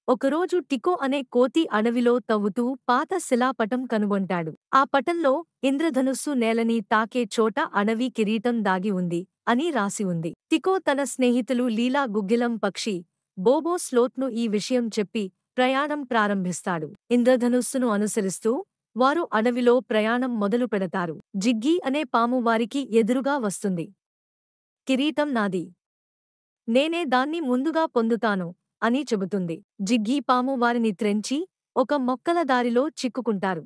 ఒకరోజు టికో అనే కోతి అడవిలో తవ్వుతూ పాత శిలాపటం కనుగొంటాడు. ఆ పటంలో ఇంద్రధనుస్సు నేలని తాకే చోట అడవి కిరీటం దాగి ఉంది అని రాసి ఉంది. టికో తన స్నేహితులు లీలా గుగ్గిలం పక్షి, బోబో స్లోత్ను ఈ విషయం చెప్పి ప్రయాణం ప్రారంభిస్తాడు. ఇంద్రధనుస్సును అనుసరిస్తూ వారు అడవిలో ప్రయాణం మొదలు పెడతారు. జిగ్గీ అనే పాము వారికి ఎదురుగా వస్తుంది. కిరీటం నాది, నేనే దాన్ని ముందుగా పొందుతాను అని చెబుతుంది. జిగ్గీ పాము వారిని త్రెంచి ఒక మొక్కల దారిలో చిక్కుకుంటారు.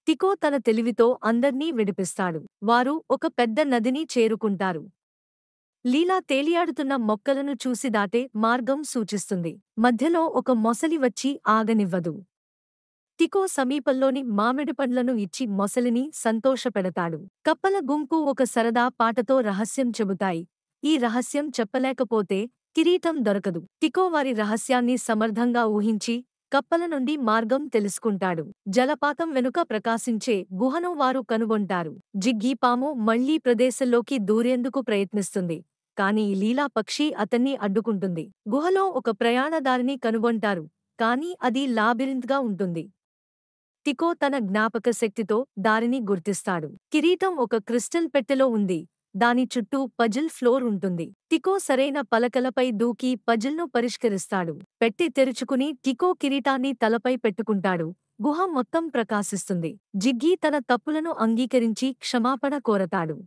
టికో తన తెలివితో అందర్నీ విడిపిస్తాడు. వారు ఒక పెద్ద నదిని చేరుకుంటారు. లీలా తేలియాడుతున్న మొక్కలను చూసి దాటే మార్గం సూచిస్తుంది. మధ్యలో ఒక మొసలి వచ్చి ఆగనివ్వదు. టికో సమీపంలోని మామిడి పండ్లను ఇచ్చి మొసలిని సంతోషపెడతాడు. కప్పల గుంపు ఒక సరదా పాటతో రహస్యం చెబుతాయి. ఈ రహస్యం చెప్పలేకపోతే కిరీటం దొరకదు. టికో వారి రహస్యాన్ని సమర్థంగా ఊహించి కప్పల నుండి మార్గం తెలుసుకుంటాడు. జలపాతం వెనుక ప్రకాశించే గుహను వారు కనుగొంటారు. జిగ్గీ పాము మళ్లీ ప్రదేశంలోకి దూరేందుకు ప్రయత్నిస్తుంది. కాని లీలా పక్షి అతన్ని అడ్డుకుంటుంది. గుహలో ఒక ప్రయాణదారిని కనుగొంటారు. కాని అది లాబిరింత్గా ఉంటుంది. టికో తన జ్ఞాపక శక్తితో దారిని గుర్తిస్తాడు. కిరీటం ఒక క్రిస్టల్ పెట్టెలో ఉంది. దాని చుట్టూ పజిల్ ఫ్లోర్ ఉంటుంది. టికో సరైన పలకలపై దూకి పజిల్ను పరిష్కరిస్తాడు. పెట్టె తెరుచుకుని టికో కిరీటాన్ని తలపై పెట్టుకుంటాడు. గుహ మొత్తం ప్రకాశిస్తుంది. జిగ్గీ తన తప్పులను అంగీకరించి క్షమాపణ కోరతాడు.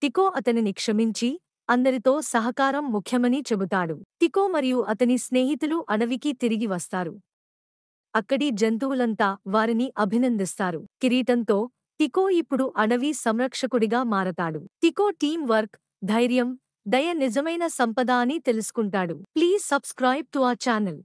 టికో అతనిని క్షమించి అందరితో సహకారం ముఖ్యమని చెబుతాడు. టికో మరియు అతని స్నేహితులు అడవికి తిరిగి వస్తారు. అక్కడి జంతువులంతా వారిని అభినందిస్తారు. కిరీటంతో టికో ఇప్పుడు అడవి సంరక్షకుడిగా మారతాడు. టికో టీం వర్క్, ధైర్యం, దయ నిజమైన సంపద అని తెలుసుకుంటాడు. Please subscribe to our channel.